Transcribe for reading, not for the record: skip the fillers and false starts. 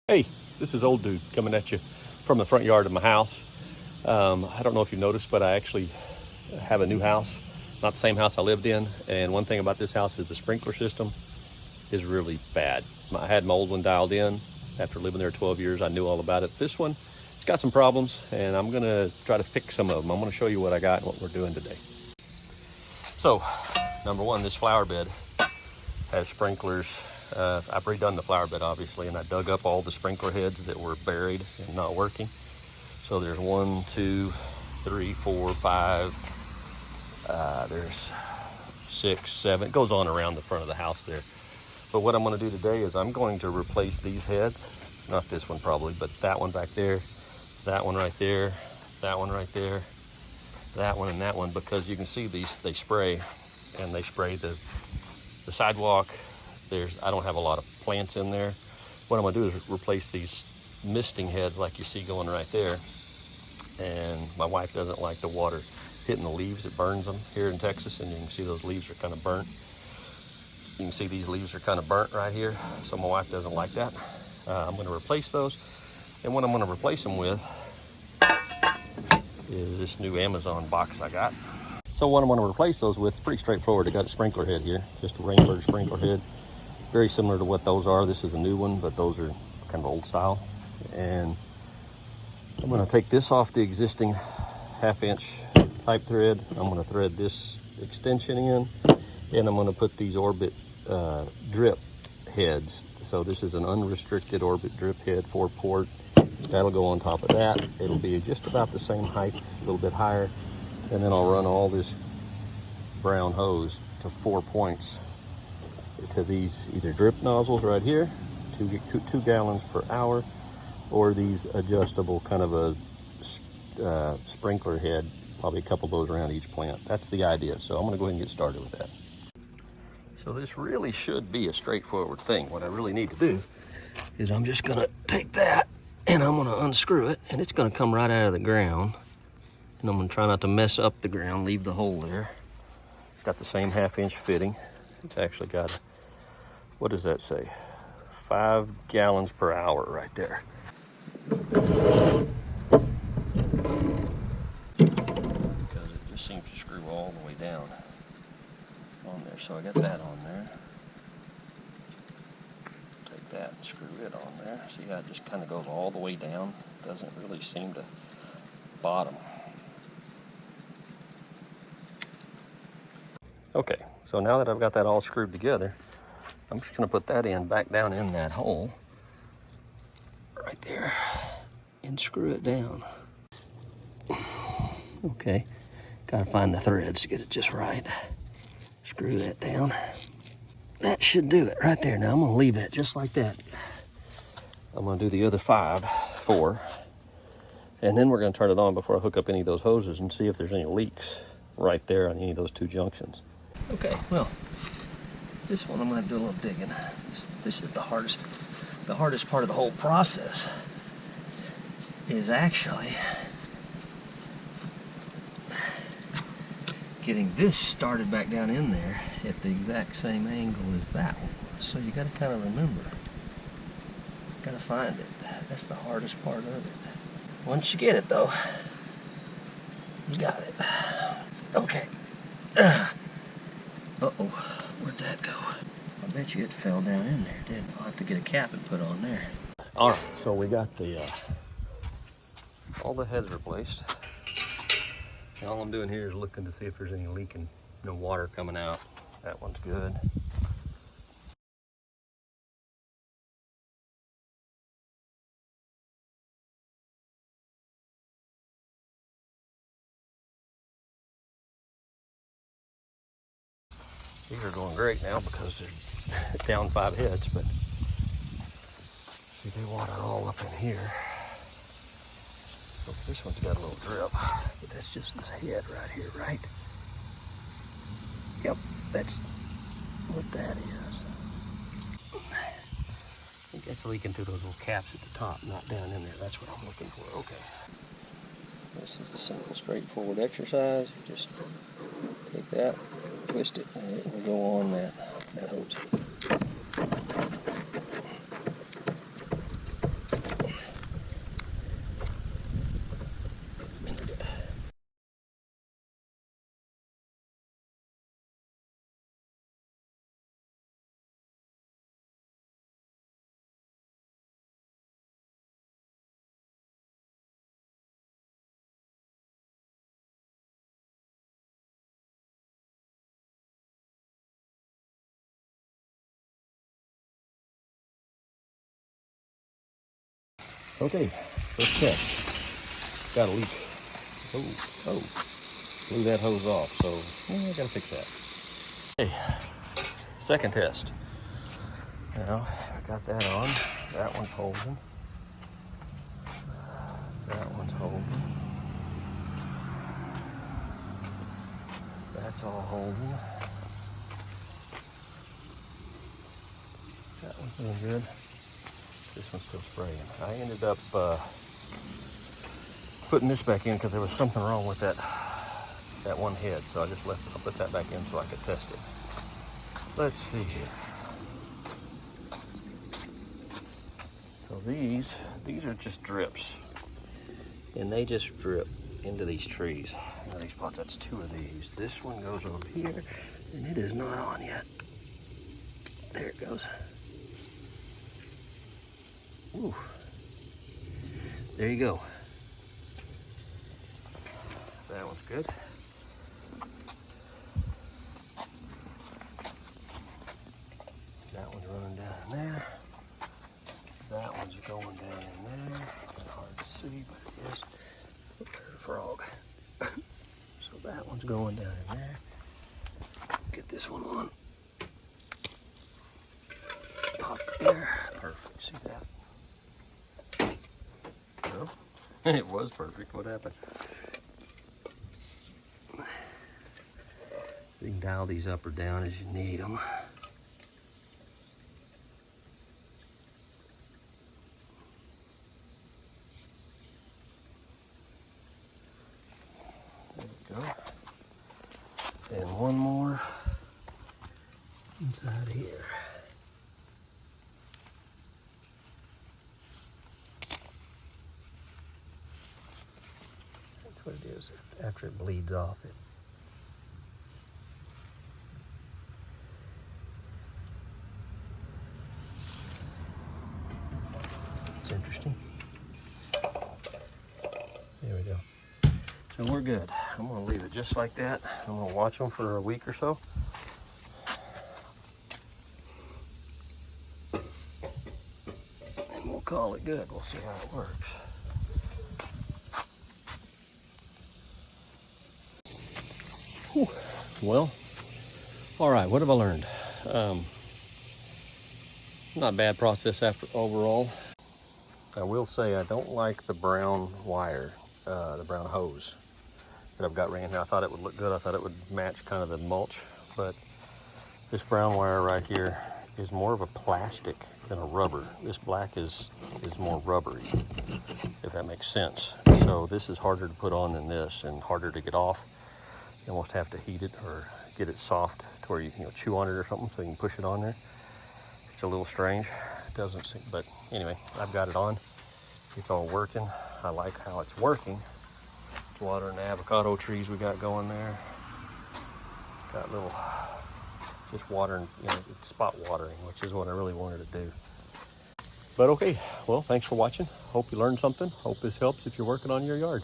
Hey, this is old dude coming at you from the front yard of my house. I don't know if you noticed, but I actually have a new house, not the same house I lived in. And one thing about this house is the sprinkler system is really bad. I had my old one dialed in. After living there 12 years, I knew all about it. This one, it's got some problems, and I'm gonna try to fix some of them. I'm gonna show you what I got and what we're doing today. So, number one, this flower bed has sprinklers. I've redone the flower bed, obviously, and I dug up all the sprinkler heads that were buried and not working. So there's 1, 2, 3, 4, 5. There's 6, 7. It goes on around the front of the house there. But what I'm going to do today is I'm going to replace these heads. Not this one probably, but that one back there, that one right there, that one right there, that one and that one, because you can see these, they spray, and they spray the sidewalk. I don't have a lot of plants in there. What I'm gonna do is replace these misting heads like you see going right there. And my wife doesn't like the water hitting the leaves. It burns them here in Texas, and you can see those leaves are kind of burnt. You can see these leaves are kind of burnt right here. So my wife doesn't like that. I'm gonna replace those. And what I'm gonna replace them with is this new Amazon box I got. So what I'm gonna replace those with, it's pretty straightforward. I got a sprinkler head here, just a Rainbird sprinkler head. Very similar to what those are. This is a new one, but those are kind of old style. And I'm going to take this off the existing 1/2-inch pipe thread. I'm going to thread this extension in, and I'm going to put these Orbit drip heads. So this is an unrestricted Orbit drip head, 4-port. That'll go on top of that. It'll be just about the same height, a little bit higher. And then I'll run all this brown hose to 4 points to these either drip nozzles right here, 2 gallons per hour, or these adjustable kind of a sprinkler head, probably a couple of those around each plant. That's the idea. So I'm going to go ahead and get started with that. So this really should be a straightforward thing. What I really need to do is I'm just going to take that and I'm going to unscrew it, and it's going to come right out of the ground. And I'm going to try not to mess up the ground, leave the hole there. It's got the same 1/2-inch fitting. It's actually got, what does that say? 5 gallons per hour right there. Because it just seems to screw all the way down on there. So I got that on there. Take that and screw it on there. See how it just kind of goes all the way down? Doesn't really seem to bottom. Okay, so now that I've got that all screwed together, I'm just gonna put that back down in that hole right there and screw it down. Okay, gotta find the threads to get it just right. Screw that down. That should do it right there. Now I'm gonna leave that just like that. I'm gonna do the other 4, and then we're gonna turn it on before I hook up any of those hoses and see if there's any leaks right there on any of those 2 junctions. Okay, well, this one I'm going to do a little digging. This is the hardest part of the whole process is actually getting this started back down in there at the exact same angle as that one was. So you got to kind of remember, got to find it. That's the hardest part of it. Once you get it though, you got it. Okay. Uh-oh, where'd that go? I bet you it fell down in there, didn't it? I'll have to get a cap and put on there. All right, so we got the all the heads replaced. And all I'm doing here is looking to see if there's any leaking, no water coming out. That one's good. These are going great now because they're down 5 heads, but see, they water all up in here. Look, this one's got a little drip, but that's just this head right here, right? Yep, that's what that is. I think that's leaking through those little caps at the top, not down in there. That's what I'm looking for. Okay. This is a simple, straightforward exercise. You just take that, twist it, and it will go on that hose. Okay, first test. Got a leak. Oh, blew that hose off, so I gotta fix that. Okay, second test. Now, I got that on. That one's holding. That one's holding. That's all holding. That one's doing good. This one's still spraying. I ended up putting this back in because there was something wrong with that one head, so I just left it. I'll put that back in so I could test it. Let's see here. So these are just drips, and they just drip into these trees. Now these spots, that's 2 of these. This one goes over here, and it is not on yet. There it goes. Ooh. There you go. That one's good. That one's running down in there. That one's going down in there. It's hard to see, but it is. Oh, there's a frog. So that one's going down in there. Get this one on. Pop there. Perfect. See that? No? It was perfect. What happened? So you can dial these up or down as you need them. There we go. And one more inside here. That's what it is. After it bleeds off, it's interesting. There we go. So we're good. I'm gonna leave it just like that. I'm gonna watch them for a week or so. And we'll call it good. We'll see how it works. Whew. Well, all right, what have I learned? Not a bad process after overall. I will say I don't like the brown wire, the brown hose that I've got ran here. I thought it would look good. I thought it would match kind of the mulch, but this brown wire right here is more of a plastic than a rubber. This black is more rubbery, if that makes sense. So this is harder to put on than this and harder to get off. You almost have to heat it or get it soft to where you chew on it or something so you can push it on there. It's a little strange. It doesn't seem, but anyway, I've got it on. It's all working. I like how it's working. It's watering the avocado trees we got going there. Got little, just watering, it's spot watering, which is what I really wanted to do. But okay, well, thanks for watching. Hope you learned something. Hope this helps if you're working on your yard.